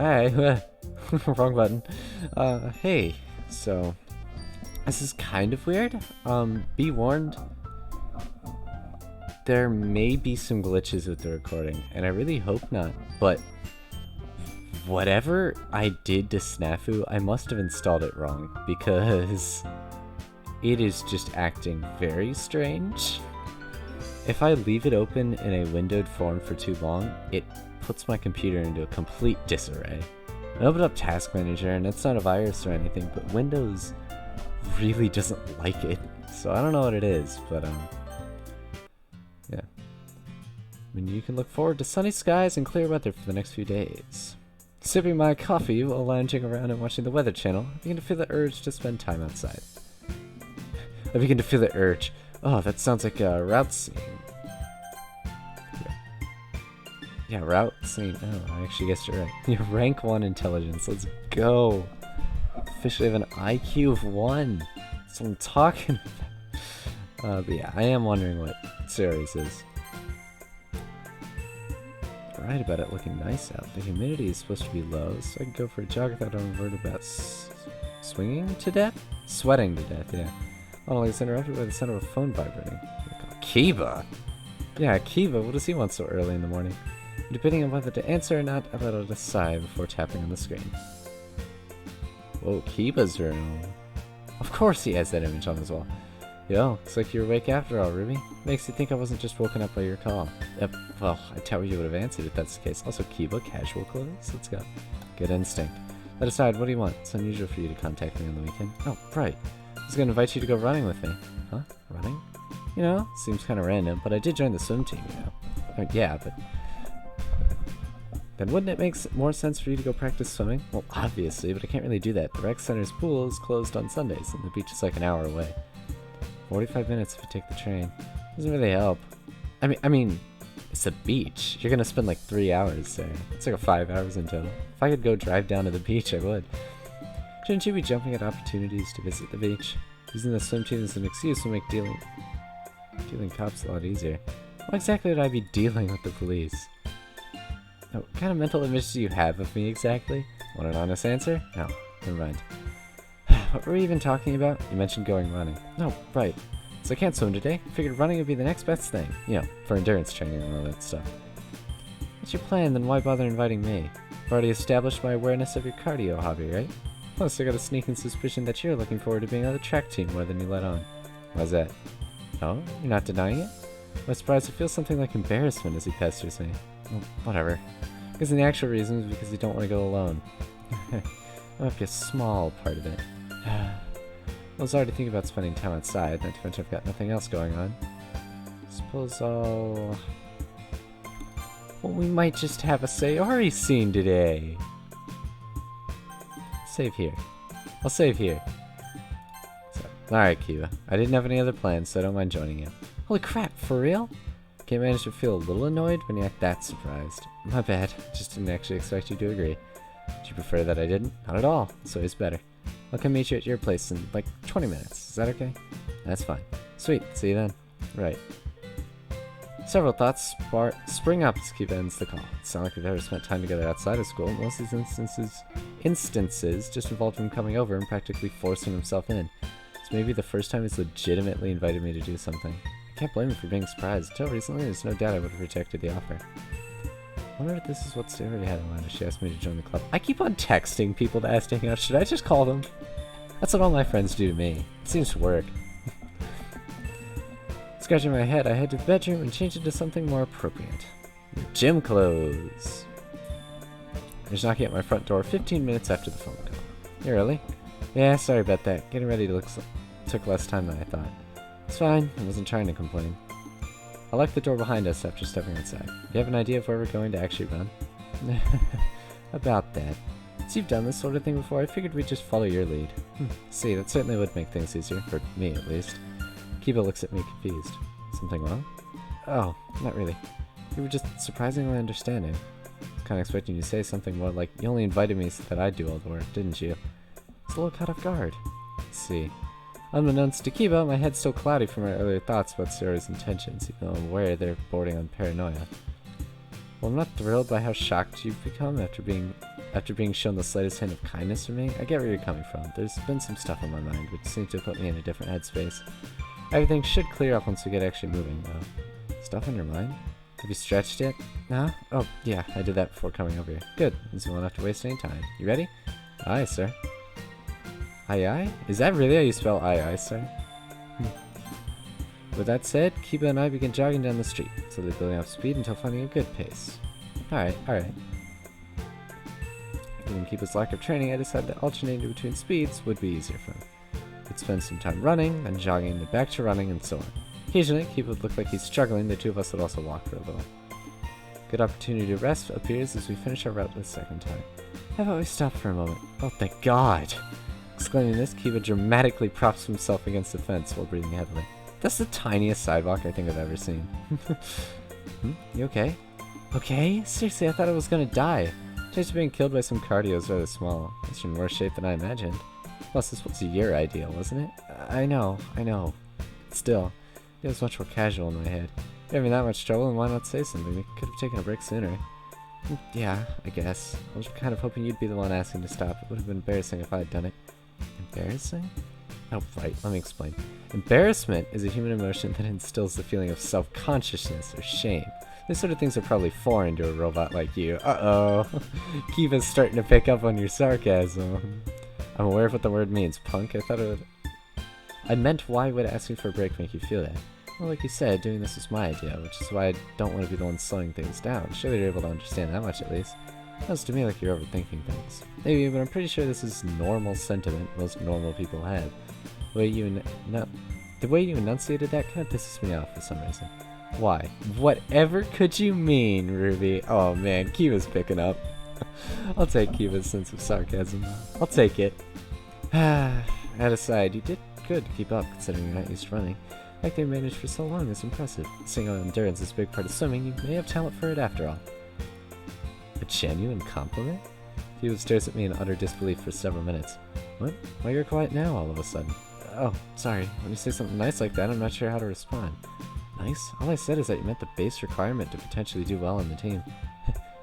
Hi. Wrong button. Hey. So, this is kind of weird. Be warned. There may be some glitches with the recording, and I really hope not, but whatever I did to SNAFU, I must have installed it wrong, because it is just acting very strange. If I leave it open in a windowed form for too long, it puts my computer into a complete disarray. I opened up Task Manager, and it's not a virus or anything, but Windows really doesn't like it, so I don't know what it is, but yeah. I mean, you can look forward to sunny skies and clear weather for the next few days. Sipping my coffee while lounging around and watching the Weather Channel, I begin to feel the urge to spend time outside. I begin to feel the urge. Oh, that sounds like a route scene. Yeah, route scene. Oh, I actually guessed it right. You're rank 1 intelligence. Let's go. Officially have an IQ of 1. That's what I'm talking about. But yeah, I am wondering what Sayori's is. Right about it looking nice out. The humidity is supposed to be low, so I can go for a jog without I'm worried about swinging to death? Sweating to death, yeah. Only it's interrupted by the sound of a phone vibrating. Kiba! Yeah, Kiba, what does he want so early in the morning? Depending on whether to answer or not, I let out a sigh before tapping on the screen. Whoa, Kiba's room. Of course he has that image on his wall. Yo, looks like you're awake after all, Ruby. Makes you think I wasn't just woken up by your call. Yep, well, I doubt you would have answered if that's the case. Also, Kiba, casual clothes? Let's go. Good instinct. That aside, what do you want? It's unusual for you to contact me on the weekend. Oh, right. I was gonna invite you to go running with me. Huh? Running? You know, seems kind of random, but I did join the swim team, you know. I mean, yeah, but then wouldn't it make more sense for you to go practice swimming? Well, obviously, but I can't really do that. The rec center's pool is closed on Sundays, and the beach is like an hour away. 45 minutes if you take the train. Doesn't really help. I mean, it's a beach. You're gonna spend like 3 hours there. It's like 5 hours in total. If I could go drive down to the beach, I would. Shouldn't you be jumping at opportunities to visit the beach? Using the swim team as an excuse will make dealing cops a lot easier. Why exactly would I be dealing with the police? Now, what kind of mental image do you have of me exactly? Want an honest answer? No, never mind. What were we even talking about? You mentioned going running. No, right. So I can't swim today. Figured running would be the next best thing. You know, for endurance training and all that stuff. What's your plan, then why bother inviting me? I've already established my awareness of your cardio hobby, right? Plus, I got a sneaking suspicion that you're looking forward to being on the track team more than you let on. Why's that? No? You're not denying it? I'm surprised it feels something like embarrassment as he pesters me. Well, whatever. I guess the actual reason is because you don't want to go alone. That might be a small part of it. I was already thinking about spending time outside, not to mention I've got nothing else going on. Suppose I'll... Well, we might just have a Sayori scene today. Save here. I'll save here. So, alright, Kiba. I didn't have any other plans, so I don't mind joining you. Holy crap, for real? Can't manage to feel a little annoyed when you act that surprised. My bad. Just didn't actually expect you to agree. Do you prefer that I didn't? Not at all. So it's better. I'll come meet you at your place in like 20 minutes. Is that okay? That's fine. Sweet. See you then. Right. Several thoughts spring up as Kiba ends the call. It's not like we've ever spent time together outside of school. Most of these instances just involved him coming over and practically forcing himself in. It's maybe the first time he's legitimately invited me to do something. I can't blame him for being surprised. Until recently, there's no doubt I would have rejected the offer. I wonder if this is what Sayori had in mind as she asked me to join the club. I keep on texting people to ask to hang out. Should I just call them? That's what all my friends do to me. It seems to work. Scratching my head, I head to the bedroom and change into something more appropriate. Gym clothes. There's knocking at my front door 15 minutes after the phone call. You early? Yeah, sorry about that. Getting ready took less time than I thought. It's fine. I wasn't trying to complain. I locked the door behind us after stepping inside. Do you have an idea of where we're going to actually run? About that. Since you've done this sort of thing before, I figured we'd just follow your lead. See, that certainly would make things easier, for me at least. Kiba looks at me confused. Something wrong? Oh, not really. You were just surprisingly understanding. I was kind of expecting you to say something more like, you only invited me so that I'd do all the work, didn't you? It's a little caught off guard. Let's see. Unbeknownst to Kiba, my head's still cloudy from my earlier thoughts about Sayori's intentions, even though I'm aware they're bordering on paranoia. Well, I'm not thrilled by how shocked you've become after being shown the slightest hint of kindness from me. I get where you're coming from. There's been some stuff on my mind, which seems to put me in a different headspace. Everything should clear up once we get actually moving, though. Stuff on your mind? Have you stretched yet? No? Oh, yeah, I did that before coming over here. Good, so we won't have to waste any time. You ready? Aye, sir. Aye, aye? Is that really how you spell aye, aye, sir? With that said, Kiba and I begin jogging down the street, slowly building up speed until finding a good pace. Alright, alright. Given Kiba's lack of training, I decided that alternating between speeds would be easier for him. We'd spend some time running, then jogging, then back to running, and so on. Occasionally, Kiba would look like he's struggling, the two of us would also walk for a little. Good opportunity to rest appears as we finish our route the second time. How about we stop for a moment? Oh, thank God! Exclaiming this, Kiba dramatically props himself against the fence while breathing heavily. That's the tiniest sidewalk I think I've ever seen. You okay? Okay? Seriously, I thought I was gonna die. The chance of being killed by some cardio is rather small. It's in worse shape than I imagined. Plus, this was your idea, wasn't it? I know. Still, it was much more casual in my head. You're having that much trouble, and why not say something? We could have taken a break sooner. Yeah, I guess. I was kind of hoping you'd be the one asking to stop. It would have been embarrassing if I had done it. Embarrassing? Oh, right, let me explain. Embarrassment is a human emotion that instills the feeling of self-consciousness or shame. These sort of things are probably foreign to a robot like you. Uh-oh. Kiva's starting to pick up on your sarcasm. I'm aware of what the word means, punk. I meant why would asking for a break make you feel that? Well, like you said, doing this is my idea, which is why I don't want to be the one slowing things down. Surely you're able to understand that much at least. Sounds to me like you're overthinking things. Maybe, but I'm pretty sure this is normal sentiment most normal people have. The way you enunciated that kind of pisses me off for some reason. Why? Whatever could you mean, Ruby? Oh man, Kiva's picking up. I'll take Kiva's sense of sarcasm. I'll take it. That aside, you did good to keep up considering you're not used to running. The fact that you managed for so long is impressive. Seeing how endurance is a big part of swimming, you may have talent for it after all. A genuine compliment? Kiva stares at me in utter disbelief for several minutes. What? Why you're quiet now all of a sudden? Oh, sorry. When you say something nice like that, I'm not sure how to respond. Nice? All I said is that you met the base requirement to potentially do well on the team.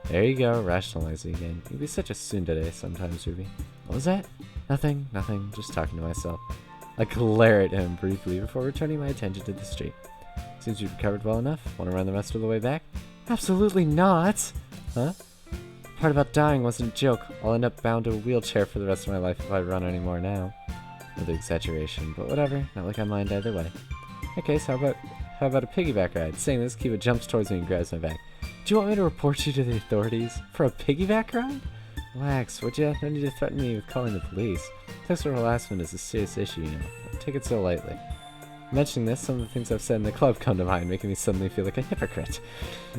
There you go, rationalizing again. You'd be such a tsundere sometimes, Ruby. What was that? Nothing. Just talking to myself. I glare at him briefly before returning my attention to the street. Seems you've recovered well enough. Want to run the rest of the way back? Absolutely not! Huh? The part about dying wasn't a joke. I'll end up bound to a wheelchair for the rest of my life if I run anymore now. Another exaggeration, but whatever. Not like I mind either way. Okay, so how about a piggyback ride? Saying this, Kiva jumps towards me and grabs my back. Do you want me to report you to the authorities? For a piggyback ride? Relax, would ya? No need to threaten me with calling the police. Sexual harassment is a serious issue, you know. Don't take it so lightly. Mentioning this, some of the things I've said in the club come to mind, making me suddenly feel like a hypocrite.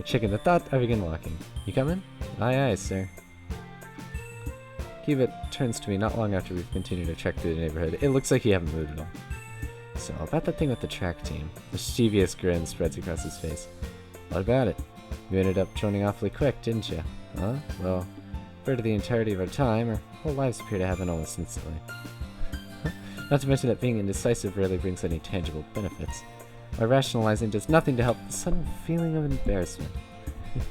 Shaking the thought, I begin walking. You coming? Aye, sir. Kiva turns to me not long after we've continued to trek through the neighborhood. It looks like you haven't moved at all. So, about that thing with the track team. A mischievous grin spreads across his face. What about it? You ended up joining awfully quick, didn't you? Huh? Well, compared to the entirety of our time, our whole lives appear to happen almost instantly. Not to mention that being indecisive rarely brings any tangible benefits. My rationalizing does nothing to help the sudden feeling of embarrassment.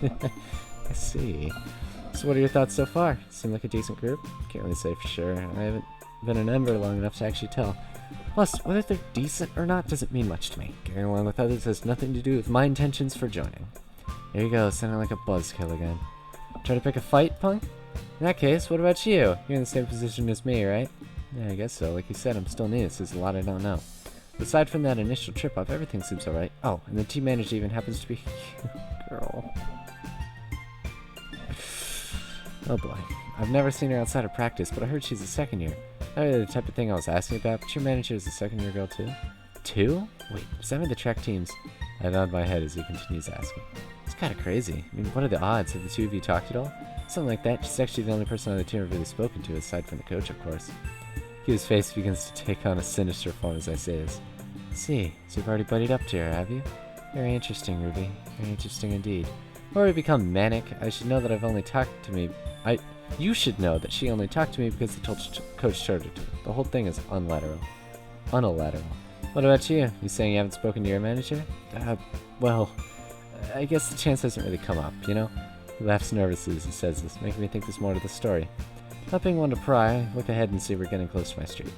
I see. So what are your thoughts so far? Seem like a decent group? Can't really say for sure. I haven't been an member long enough to actually tell. Plus, whether they're decent or not doesn't mean much to me. Getting along with others has nothing to do with my intentions for joining. There you go, sounding like a buzzkill again. Try to pick a fight, punk? In that case, what about you? You're in the same position as me, right? Yeah, I guess so. Like you said, I'm still new, so there's a lot I don't know. But aside from that initial trip-up, everything seems alright. Oh, and the team manager even happens to be a girl. Oh boy. I've never seen her outside of practice, but I heard she's a second year. Not really the type of thing I was asking about, but your manager is a second year girl too? Two? Wait, does that mean the track teams? I nod my head as he continues asking. It's kinda crazy. I mean, what are the odds? Have the two of you talked at all? Something like that. She's actually the only person on the team I've really spoken to, aside from the coach, of course. His face begins to take on a sinister form as I say this. See, so you've already buddied up to her, have you? Very interesting, Ruby. Very interesting indeed. Before we become manic, I should know that I've only talked to me. You should know that she only talked to me because the coach told her to. The whole thing is unilateral. What about you? You saying you haven't spoken to your manager? Well, I guess the chance hasn't really come up, you know? He laughs nervously as he says this, making me think there's more to the story. Not being one to pry, I look ahead and see we're getting close to my street.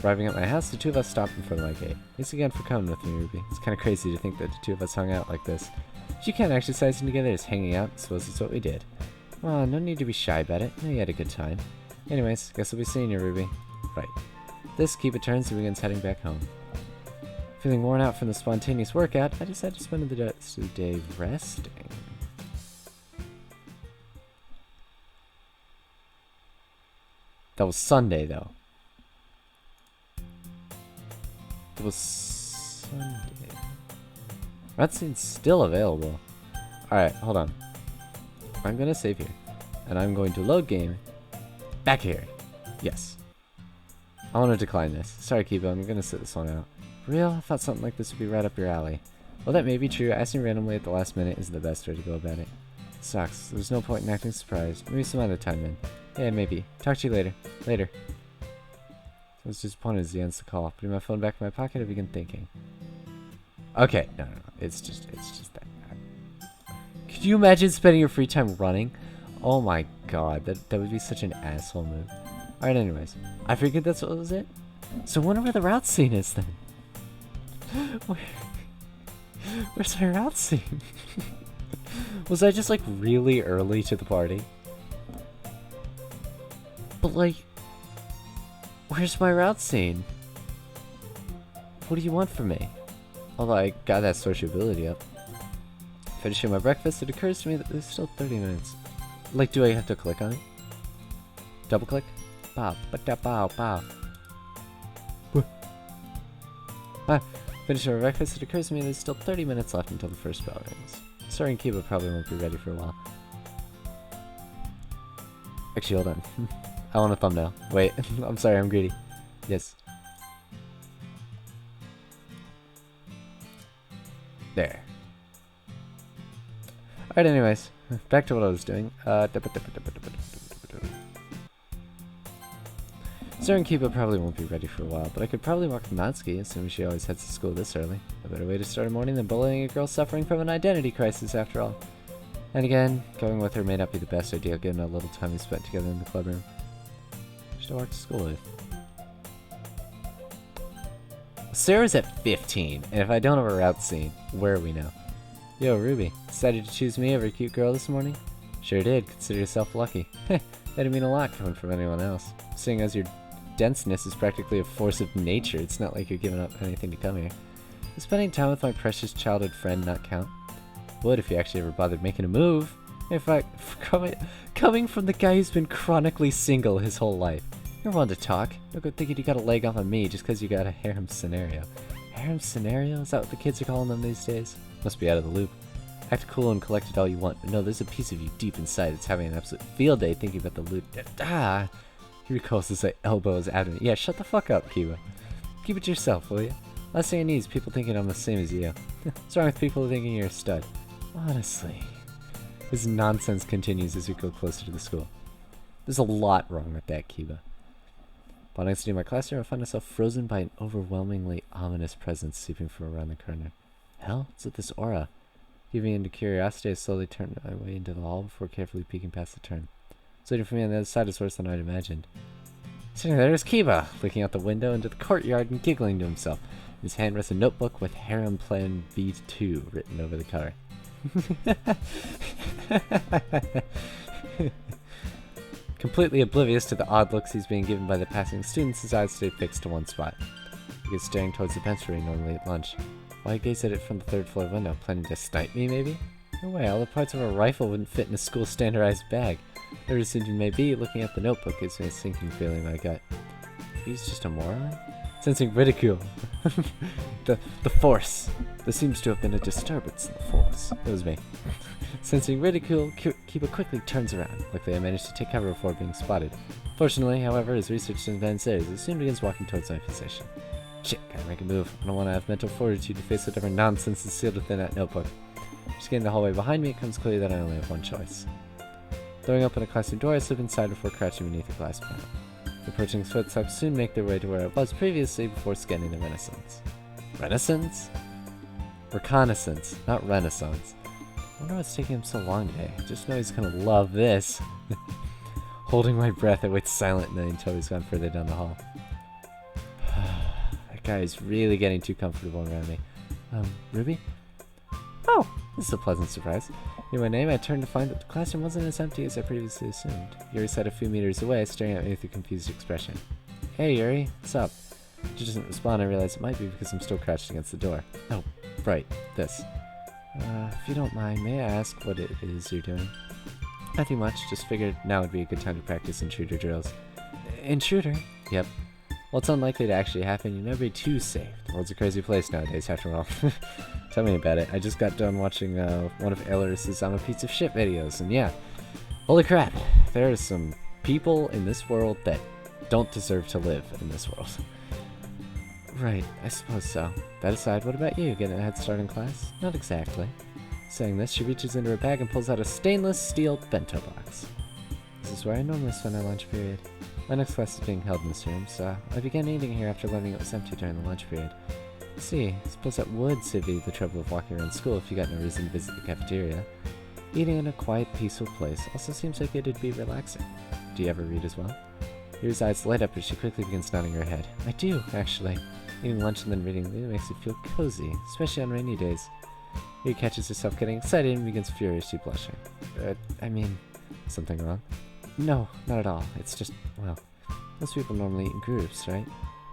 Arriving at my house, the two of us stopped in front of my gate. Thanks again for coming with me, Ruby. It's kind of crazy to think that the two of us hung out like this. But you can't exercising together, just hanging out. I suppose it's what we did. Oh, no need to be shy about it. I know you had a good time. Anyways, guess I'll be seeing you, Ruby. Right. This keep it turns, he begins heading back home. Feeling worn out from the spontaneous workout, I decided to spend the rest of the day resting. That was Sunday, though. It was Sunday. That scene's still available. Alright, hold on. I'm gonna save here. And I'm going to load game. Back here. Yes. I want to decline this. Sorry, Kiba, I'm gonna sit this one out. For real? I thought something like this would be right up your alley. Well, that may be true. Asking randomly at the last minute isn't the best way to go about it. Sucks. There's no point in acting surprised. Maybe some other time then. Yeah, maybe. Talk to you later. Later. I was disappointed as he ends the call. Putting my phone back in my pocket, I begin thinking. Okay, no. It's just that. Could you imagine spending your free time running? Oh my god, that would be such an asshole move. Alright, anyways. I figured that's what was it. So wonder where the route scene is then. Where's my route scene? Was I just like really early to the party? But like, where's my route scene? What do you want from me? Although I got that sociability up. Finishing my breakfast, it occurs to me that there's still 30 minutes. Like, do I have to click on it? Double click? Bow, ba-da-bow, bow. Finishing my breakfast, it occurs to me there's still 30 minutes left until the first bell rings. Sorry, Kiba probably won't be ready for a while. Actually, hold on. I want a thumbnail. Wait, I'm sorry, I'm greedy. Yes. There. Alright, anyways. Back to what I was doing. Sarah and Kiba probably won't be ready for a while, but I could probably walk Natsuki, assuming she always heads to school this early. A better way to start a morning than bullying a girl suffering from an identity crisis, after all. And again, going with her may not be the best idea given how little time we spent together in the club room. Should I walk to school with? Sarah's at 15, and if I don't have a route scene, where are we now? Yo, Ruby, decided to choose me over a cute girl this morning? Sure did, consider yourself lucky. That'd mean a lot coming from anyone else. Seeing as your denseness is practically a force of nature, it's not like you're giving up anything to come here. Does spending time with my precious childhood friend not count? Would if you actually ever bothered making a move. In fact, coming from the guy who's been chronically single his whole life. You're one to talk. No good thinking you got a leg up on me just because you got a harem scenario. Harem scenario? Is that what the kids are calling them these days? Must be out of the loop. Act cool and collect it all you want, but no, there's a piece of you deep inside that's having an absolute field day thinking about the loot. He recalls as I elbow his abdomen. Yeah, shut the fuck up, Kiba. Keep it to yourself, will you? Last thing I need is people thinking I'm the same as you. What's wrong with people thinking you're a stud? Honestly. His nonsense continues as we go closer to the school. There's a lot wrong with that, Kiba. Upon exiting my classroom, I find myself frozen by an overwhelmingly ominous presence seeping from around the corner. Hell, what's with this aura? Giving into curiosity, I slowly turned my way into the hall before carefully peeking past the turn. What's waiting for me on the other side is worse than I'd imagined. Sitting there is Kiba, looking out the window into the courtyard and giggling to himself. In his hand rests a notebook with Harem Plan V2 written over the cover. Completely oblivious to the odd looks he's being given by the passing students, his eyes stay fixed to one spot. He gets staring towards the bench where he normally at lunch. Why gaze at it from the third floor window? Planning to snipe me, maybe? No way, all the parts of a rifle wouldn't fit in a school standardized bag. Whatever decision may be, looking at the notebook gives me a sinking feeling in my gut. He's just a moron? Sensing ridicule. the force. There seems to have been a disturbance in the force. It was me. Sensing ridicule, Kiba quickly turns around. Luckily, I managed to take cover before being spotted. Fortunately, however, his research in advanced areas, he soon begins walking towards my position. Shit, gotta make a move. I don't want to have mental fortitude to face whatever nonsense is sealed within that notebook. Just getting the hallway behind me, it becomes clear that I only have one choice. Throwing open a classroom door, I slip inside before crouching beneath a glass panel. The approaching footsteps soon make their way to where I was previously before scanning the Renaissance. Renaissance? Reconnaissance, not Renaissance. wonder what's taking him so long today. I just know he's gonna love this. Holding my breath, I wait silently until he's gone further down the hall. That guy is really getting too comfortable around me. Ruby? Oh, this is a pleasant surprise. Hearing my name, I turned to find that the classroom wasn't as empty as I previously assumed. Yuri sat a few meters away, staring at me with a confused expression. Hey, Yuri, what's up? She doesn't respond. I realize it might be because I'm still crouched against the door. Oh, right, this. If you don't mind, may I ask what it is you're doing? Nothing much, just figured now would be a good time to practice intruder drills. Intruder? Yep. Well, it's unlikely to actually happen. You'll never be too safe. The world's a crazy place nowadays, after all. Tell me about it. I just got done watching one of Ailer's I'm a Piece of Shit videos, and yeah. Holy crap. There are some people in this world that don't deserve to live in this world. Right, I suppose so. That aside, what about you? Getting a head start in class? Not exactly. Saying this, she reaches into her bag and pulls out a stainless steel bento box. This is where I normally spend my lunch period. My next class is being held in this room, so I began eating here after learning it was empty during the lunch period. See, I suppose that would save you the trouble of walking around school if you got no reason to visit the cafeteria. Eating in a quiet, peaceful place also seems like it'd be relaxing. Do you ever read as well? Yuri's eyes light up as she quickly begins nodding her head. I do, actually. Eating lunch and then reading really makes you feel cozy, especially on rainy days. Yuri catches herself getting excited and begins furiously blushing. Something wrong? No, not at all. It's just, well, most people normally eat in groups, right?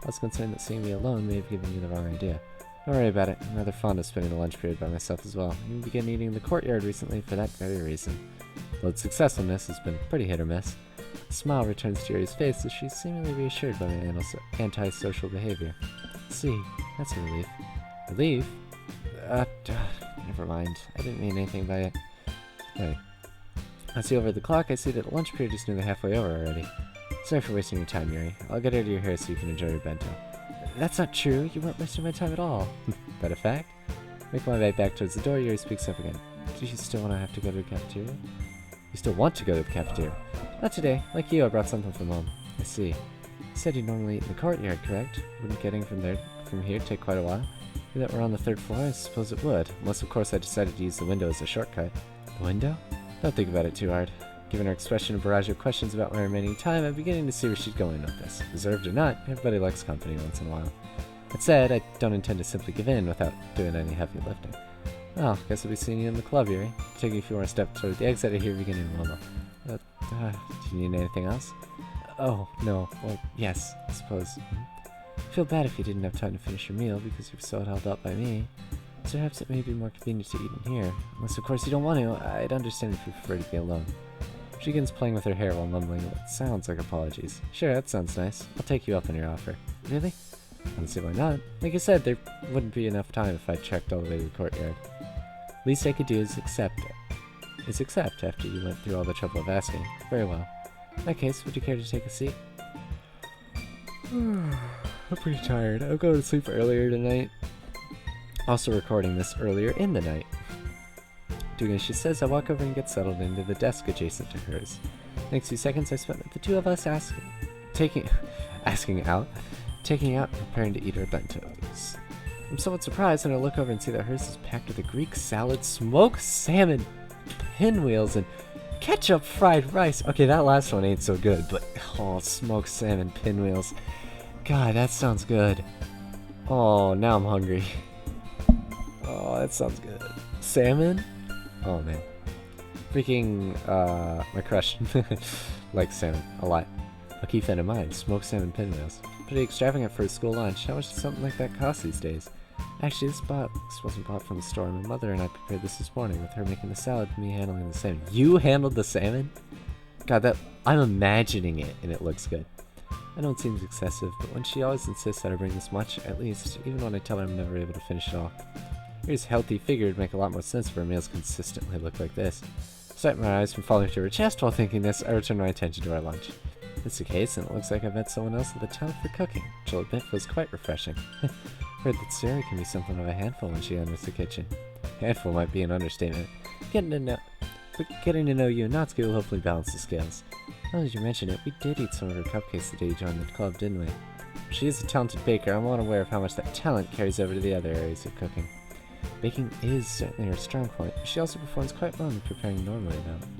I was concerned that seeing me alone may have given you the wrong idea. Don't worry about it. I'm rather fond of spending the lunch period by myself as well. I even began eating in the courtyard recently for that very reason. Though its successfulness has been pretty hit or miss. A smile returns to Yuri's face as she's seemingly reassured by my antisocial behavior. See, that's a relief. Relief? Never mind. I didn't mean anything by it. Hey. I see over the clock, I see that the lunch period is nearly halfway over already. Sorry for wasting your time, Yuri. I'll get out of your hair so you can enjoy your bento. That's not true. You weren't wasting my time at all. That a fact? Making my way back towards the door, Yuri speaks up again. Do you still want to have to go to the cafeteria? You still want to go to the cafeteria? Not today. Like you, I brought something from home. I see. You said you normally eat in the courtyard, correct? Wouldn't getting from here take quite a while? Given that we're on the third floor, I suppose it would. Unless, of course, I decided to use the window as a shortcut. The window? Don't think about it too hard. Given her expression and barrage of questions about my remaining time, I'm beginning to see where she's going with this. Deserved or not, everybody likes company once in a while. That said, I don't intend to simply give in without doing any heavy lifting. Well, guess I'll be seeing you in the club, Yuri. Taking a few more steps toward the exit I hear beginning to mumble. Do you need anything else? Oh, no. Well, yes, I suppose. I feel bad if you didn't have time to finish your meal because you're so held up by me. Perhaps it may be more convenient to eat in here. Unless, of course, you don't want to. I'd understand if you prefer to be alone. She begins playing with her hair while mumbling what sounds like apologies. Sure, that sounds nice. I'll take you up on your offer. Really? Honestly, why not? Like I said, there wouldn't be enough time if I trekked all the way to the courtyard. Least I could do is accept after you went through all the trouble of asking. Very well. In that case, would you care to take a seat? I'm pretty tired. I'll go to sleep earlier tonight. Also recording this earlier in the night. Doing as she says, I walk over and get settled into the desk adjacent to hers. Next few seconds I spent with the two of us taking out, and preparing to eat our bentos. I'm somewhat surprised when I look over and see that hers is packed with a Greek salad, smoked salmon, pinwheels, and ketchup fried rice. Okay, that last one ain't so good, but smoked salmon, pinwheels. God, that sounds good. Oh, now I'm hungry. Oh, that sounds good. Salmon? Oh, man. Freaking, my crush likes salmon a lot. I'll keep that in mind. Smoked salmon pinwheels. Pretty extravagant for a school lunch. How much does something like that cost these days? Actually, this wasn't bought from the store. My mother and I prepared this morning with her making the salad and me handling the salmon. You handled the salmon? God, I'm imagining it, and it looks good. I know it seems excessive, but when she always insists that I bring this much, at least, even when I tell her I'm never able to finish it all. Here's a healthy figure would make a lot more sense for her meals consistently look like this. Despite my eyes from falling to her chest while thinking this, I return my attention to our lunch. If it's the case, and it looks like I've met someone else with a talent for cooking, which I'll admit feels quite refreshing. Heard that Sayori can be something of a handful when she enters the kitchen. Handful might be an understatement. Getting to know you and Natsuki will hopefully balance the scales. Now that you mention it, we did eat some of her cupcakes the day you joined the club, didn't we? She is a talented baker. I'm well aware of how much that talent carries over to the other areas of cooking. Baking is certainly her strong point, but she also performs quite well in preparing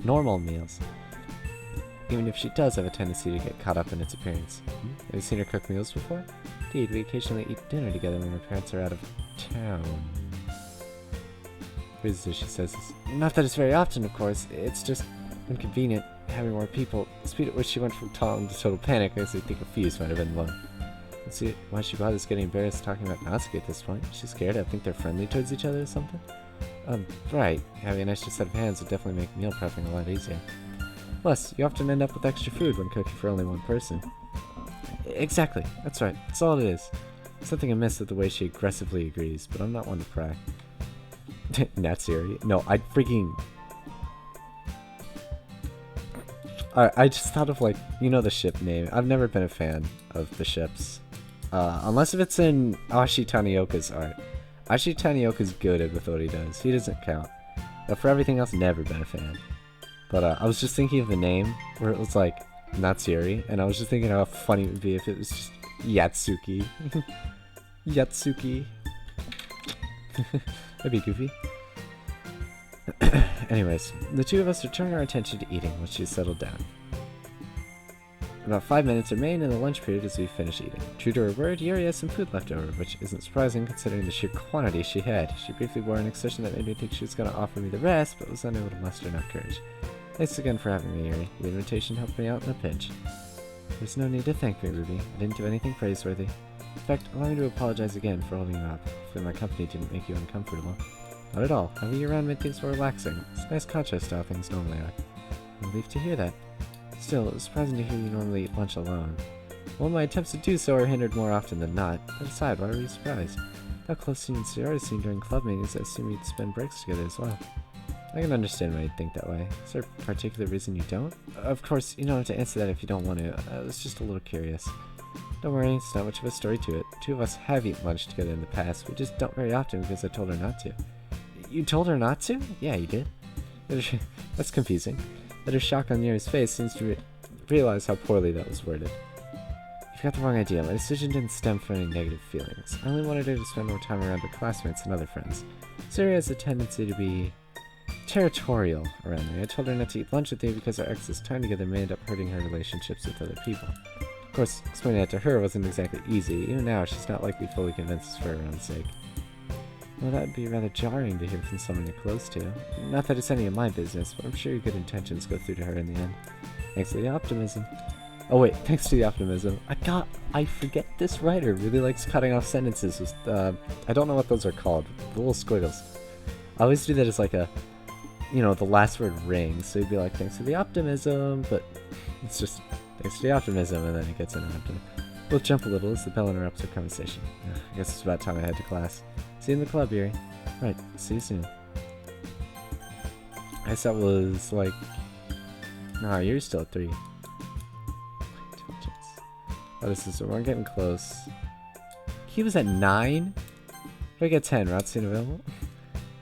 normal meals. Even if she does have a tendency to get caught up in its appearance. Have you seen her cook meals before? Indeed, we occasionally eat dinner together when her parents are out of town. She says this. Not that it's very often, of course. It's just inconvenient having more people. The speed at which she went from calm to total panic makes me think a fuse might have been low. Let's see why she bothers getting embarrassed talking about Natsuki at this point. She's scared. I think they're friendly towards each other or something. Right. Having an extra set of hands would definitely make meal prepping a lot easier. Plus, you often end up with extra food when cooking for only one person. Exactly. That's right. That's all it is. Something amiss with the way she aggressively agrees, but I'm not one to pry. Natsuri? No, I'd freaking... I just thought of, like, you know the ship name. I've never been a fan of the ships. Unless if it's in Ashi Tanioka's art. Ashi Tanioka's good at with what he does. He doesn't count. But for everything else, never been a fan. But I was just thinking of the name, where it was like Natsuri, and I was just thinking how funny it would be if it was just Yatsuki. Yatsuki. That'd be goofy. Anyways, the two of us return our attention to eating once she's settled down. About 5 minutes remain in the lunch period as we finish eating. True to her word, Yuri has some food left over, which isn't surprising considering the sheer quantity she had. She briefly bore an expression that made me think she was going to offer me the rest, but was unable to muster enough courage. Thanks again for having me, Yuri. The invitation helped me out in a pinch. There's no need to thank me, Ruby. I didn't do anything praiseworthy. In fact, allow me to apologize again for holding you up. Hopefully my company didn't make you uncomfortable. Not at all. Having you around made things more relaxing. It's a nice contrast to how things normally are. I'm relieved to hear that. Still, it was surprising to hear you normally eat lunch alone. Well, my attempts to do so are hindered more often than not. That aside, why were you surprised? How close you and Sayori seem during club meetings, I assume you'd spend breaks together as well. I can understand why you'd think that way. Is there a particular reason you don't? Of course, you don't have to answer that if you don't want to. I was just a little curious. Don't worry, it's not much of a story to it. Two of us have eaten lunch together in the past. We just don't very often because I told her not to. You told her not to? Yeah, you did. That's confusing. But her shock on Yuri's face seems to realize how poorly that was worded. You've got the wrong idea. My decision didn't stem from any negative feelings. I only wanted her to spend more time around her classmates and other friends. Sayori has a tendency to be territorial around me. I told her not to eat lunch with me because our excess time together may end up hurting her relationships with other people. Of course, explaining that to her wasn't exactly easy. Even now, she's not likely fully convinced for her own sake. Well, that would be rather jarring to hear from someone you're close to. Not that it's any of my business, but I'm sure your good intentions go through to her in the end. Thanks to the optimism. Oh wait, thanks to the optimism. I forget this writer really likes cutting off sentences with, I don't know what those are called. The little squiggles. I always do that as like a, you know, the last word rings. So you'd be like, thanks to the optimism, but it's just, thanks to the optimism, and then it gets interrupted. We'll jump a little as the bell interrupts our conversation. I guess it's about time I head to class. See you in the club, Yuri. Right, see you soon. I guess that was like... Nah, Yuri's still at 3. Intelligence. Oh, this is... We're getting close. He was at 9? If I get 10, route scene available?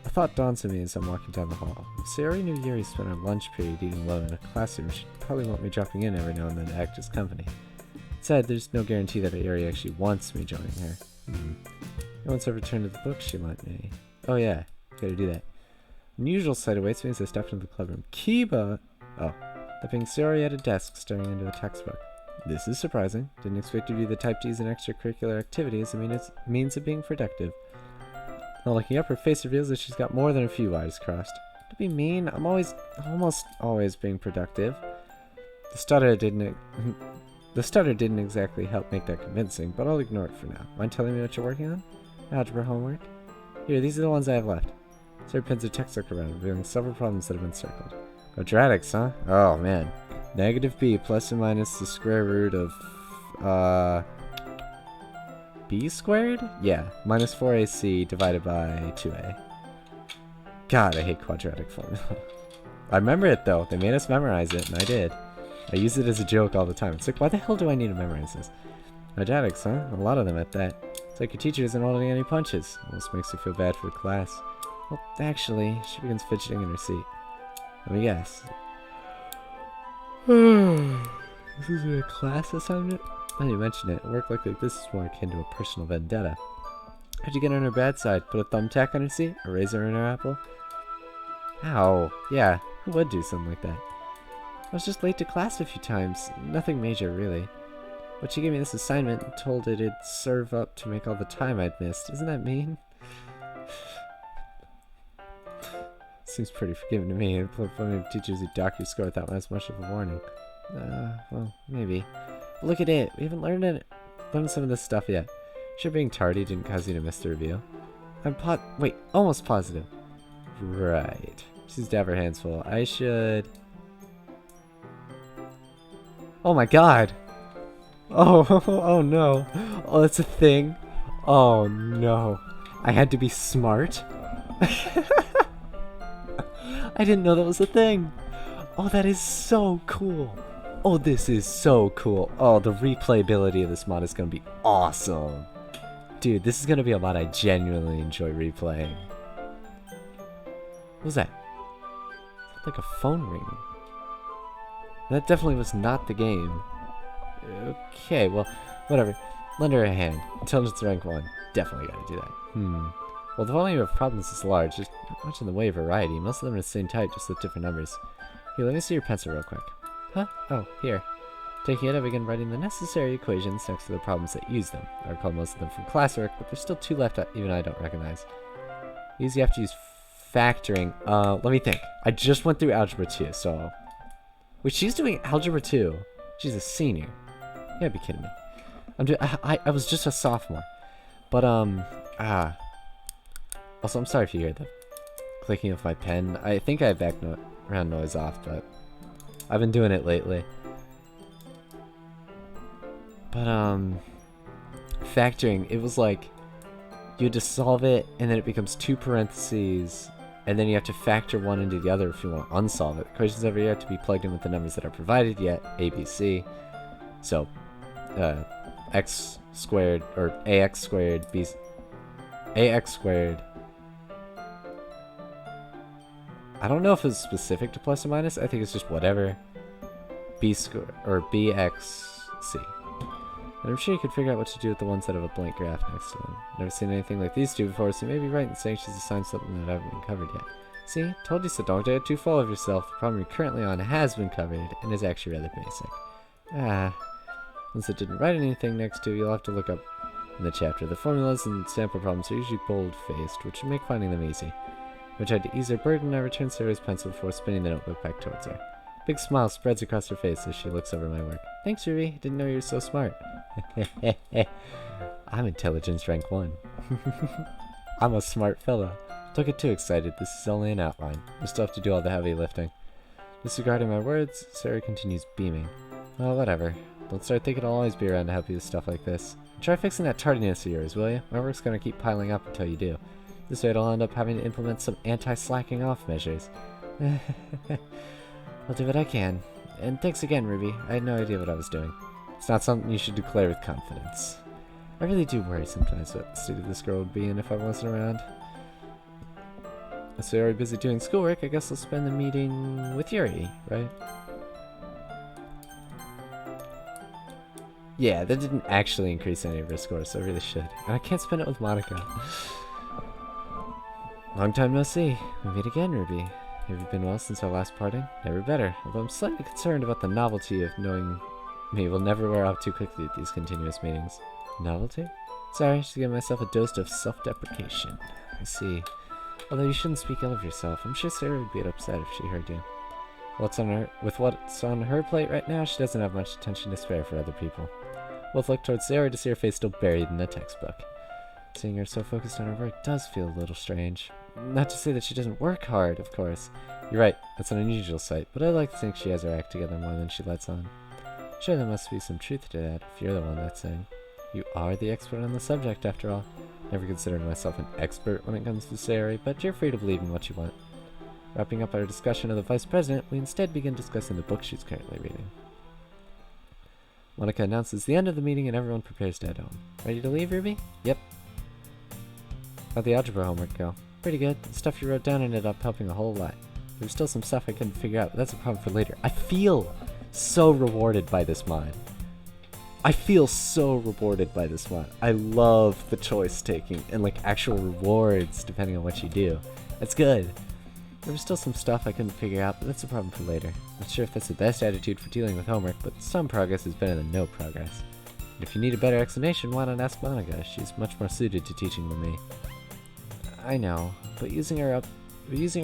A thought dawns on me as I'm walking down the hall. If Sayori knew Yuri spent her lunch period eating alone in a classroom, she'd probably want me dropping in every now and then to act as company. Said, there's no guarantee that Yuri actually wants me joining her. No one's ever returned to the book she lent me. Oh yeah, gotta do that. Unusual sight awaits me as I step into the clubroom. Kiba! Oh, that being Sayori at a desk staring into a textbook. This is surprising. Didn't expect you to be the type to use an extracurricular activity as a means of being productive. Now looking up, her face reveals that she's got more than a few wires crossed. To be mean, I'm almost always being productive. The stutter didn't exactly help make that convincing, but I'll ignore it for now. Mind telling me what you're working on? Algebra homework? Here, these are the ones I have left. Sarah pins her textbook around, revealing several problems that have been circled. Quadratics, huh? Oh, man. Negative b plus or minus the square root of, b squared? Yeah, minus 4ac divided by 2a. God, I hate quadratic formula. I remember it, though. They made us memorize it, and I did. I use it as a joke all the time. It's like, why the hell do I need to memorize this? Quadratics, huh? A lot of them at that. It's like your teacher isn't holding any punches. Almost makes you feel bad for the class. Well, actually, she begins fidgeting in her seat. Let me guess. This is a class assignment? Now you mention it, work like this is more akin to a personal vendetta. How'd you get on her bad side? Put a thumbtack on her seat? A razor in her apple? Ow. Yeah, who would do something like that? I was just late to class a few times. Nothing major, really. But she gave me this assignment and told it'd serve up to make all the time I'd missed. Isn't that mean? Seems pretty forgiving to me. Plenty of teachers who dock your score without as much of a warning. Well, maybe. But look at it. We haven't learned some of this stuff yet. Sure being tardy didn't cause you to miss the review? Almost positive. Right. She's to have her hands full. I should... Oh my god! Oh, oh no. Oh, that's a thing. Oh no. I had to be smart? I didn't know that was a thing. Oh, that is so cool. Oh, this is so cool. Oh, the replayability of this mod is going to be awesome. Dude, this is going to be a mod I genuinely enjoy replaying. What was that? It like a phone ringing. That definitely was not the game. Okay, well, whatever. Lend her a hand. Intelligence rank 1. Definitely gotta do that. Well, the volume of problems is large. There's not much in the way of variety. Most of them are the same type, just with different numbers. Here, let me see your pencil real quick. Huh? Oh, here. Taking it, I begin writing the necessary equations next to the problems that use them. I recall most of them from classwork, but there's still 2 left even I don't recognize. These you have to use factoring. Let me think. I just went through Algebra 2, so... Wait, she's doing Algebra 2. She's a senior. You gotta be kidding me. I was just a sophomore. But, Also, I'm sorry if you hear the clicking of my pen. I think I have background noise off, but I've been doing it lately. But, factoring, it was like, you had to solve it, and then it becomes 2 parentheses, and then you have to factor one into the other if you want to unsolve it. Equations every year have to be plugged in with the numbers that are provided yet, A, B, C. So, x squared, or ax squared, ax squared. I don't know if it's specific to plus or minus. I think it's just whatever. B squared, or bxc. And I'm sure you could figure out what to do with the ones that have a blank graph next to them. Never seen anything like these two before, so you may be right in saying she's assigned something that haven't been covered yet. See? Told you so, don't get too full of yourself. The problem you're currently on has been covered, and is actually rather basic. Since it didn't write anything next to, you'll have to look up in the chapter. The formulas and sample problems are usually bold-faced, which would make finding them easy. I tried to ease her burden, I returned Sayori's pencil before spinning the notebook back towards her. Big smile spreads across her face as she looks over my work. Thanks, Ruby. Didn't know you were so smart. I'm intelligence rank 1. I'm a smart fella. Don't get too excited. This is only an outline. You still have to do all the heavy lifting. Disregarding my words, Sayori continues beaming. Well, whatever. Don't start thinking I'll always be around to help you with stuff like this. Try fixing that tardiness of yours, will you? My work's gonna keep piling up until you do. This way I'll end up having to implement some anti-slacking off measures. I'll do what I can. And thanks again, Ruby. I had no idea what I was doing. It's not something you should declare with confidence. I really do worry sometimes what the state of this girl would be in if I wasn't around. If Sayori busy doing schoolwork, I guess I'll spend the meeting with Yuri, right? Yeah, that didn't actually increase any of her scores, so I really should. And I can't spend it with Monica. Long time no see. We meet again, Ruby. Have you been well since our last parting? Never better, although I'm slightly concerned about the novelty of knowing me will never wear off too quickly at these continuous meetings. Novelty? Sorry, just to give myself a dose of self-deprecation. I see. Although you shouldn't speak ill of yourself. I'm sure Sarah would be upset if she heard you. With what's on her plate right now, she doesn't have much attention to spare for other people. Both look towards Sarah to see her face still buried in the textbook. Seeing her so focused on her work does feel a little strange. Not to say that she doesn't work hard, of course. You're right, that's an unusual sight, but I like to think she has her act together more than she lets on. Sure, there must be some truth to that, if you're the one that's saying. You are the expert on the subject, after all. Never considered myself an expert when it comes to Sayori, but you're free to believe in what you want. Wrapping up our discussion of the Vice President, we instead begin discussing the book she's currently reading. Monica announces the end of the meeting and everyone prepares to head home. Ready to leave, Ruby? Yep. How'd the algebra homework go? Pretty good. The stuff you wrote down ended up helping a whole lot. There's still some stuff I couldn't figure out, but that's a problem for later. I feel so rewarded by this mod. I feel so rewarded by this one. I love the choice taking and like actual rewards depending on what you do. That's good. There was still some stuff I couldn't figure out, but that's a problem for later. Not sure if that's the best attitude for dealing with homework, but some progress is better than no progress. And if you need a better explanation, why not ask Monica? She's much more suited to teaching than me. I know, but using her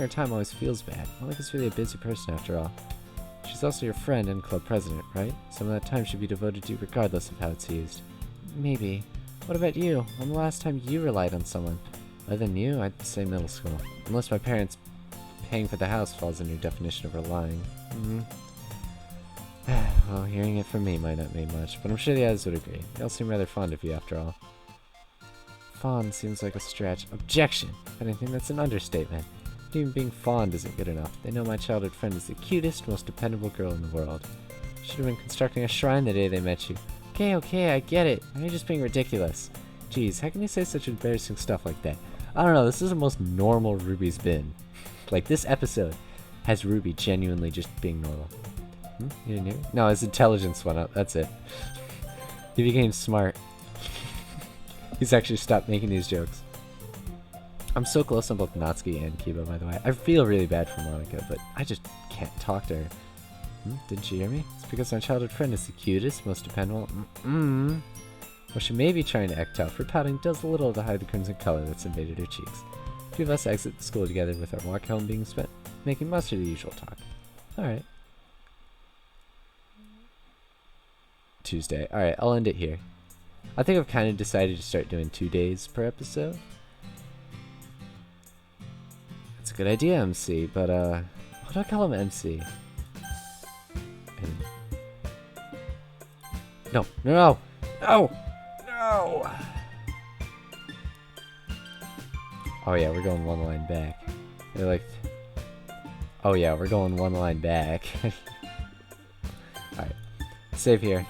time always feels bad. Monica's really a busy person after all. She's also your friend and club president, right? Some of that time should be devoted to you regardless of how it's used. Maybe. What about you? When the last time you relied on someone? Other than you, I'd say middle school. Unless my parents paying for the house falls in your definition of relying. Well, hearing it from me might not mean much, but I'm sure the others would agree. They all seem rather fond of you after all. Fond seems like a stretch. Objection! If anything, that's an understatement. Even being fond isn't good enough. They know my childhood friend is the cutest, most dependable girl in the world. Should have been constructing a shrine the day they met you. Okay, I get it. Now you're just being ridiculous. Jeez, how can you say such embarrassing stuff like that? I don't know, this is the most normal Ruby's been. Like, this episode has Ruby genuinely just being normal. You didn't hear me? No, his intelligence went up, that's it. He became smart. He's actually stopped making these jokes. I'm so close on both Natsuki and Kiba, by the way. I feel really bad for Monica, but I just can't talk to her. Didn't she hear me? It's because my childhood friend is the cutest, most dependable. Well, she may be trying to act tough. Her pouting does a little to hide the crimson color that's invaded her cheeks. A few of us exit the school together with our walk home being spent making much of the usual talk. Alright. Tuesday. Alright, I'll end it here. I think I've kind of decided to start doing 2 days per episode. That's a good idea, MC, but what do I call him MC? No. Oh yeah, we're going one line back. They're like, oh yeah, we're going one line back. Alright, save here.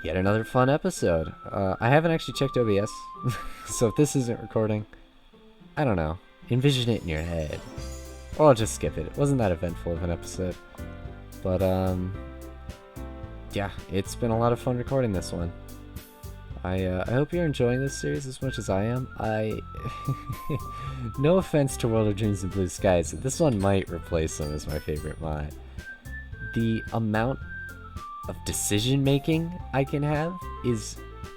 Yet another fun episode. I haven't actually checked OBS, so if this isn't recording, I don't know. Envision it in your head. Or I'll just skip it. It wasn't that eventful of an episode. But, yeah, it's been a lot of fun recording this one. I hope you're enjoying this series as much as I am. No offense to World of Dreams and Blue Skies, this one might replace them as my favorite mod. The amount of decision making I can have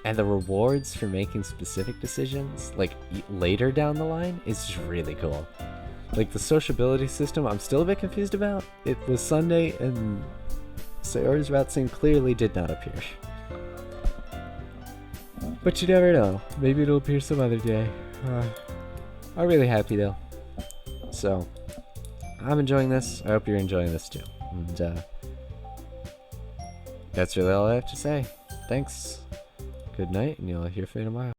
and the rewards for making specific decisions, like later down the line, is just really cool. Like the sociability system, I'm still a bit confused about. It was Sunday and Sayori's route scene clearly did not appear. But you never know. Maybe it'll appear some other day. I'm really happy though. So, I'm enjoying this. I hope you're enjoying this too. And that's really all I have to say. Thanks. Good night, and you'll hear from me tomorrow.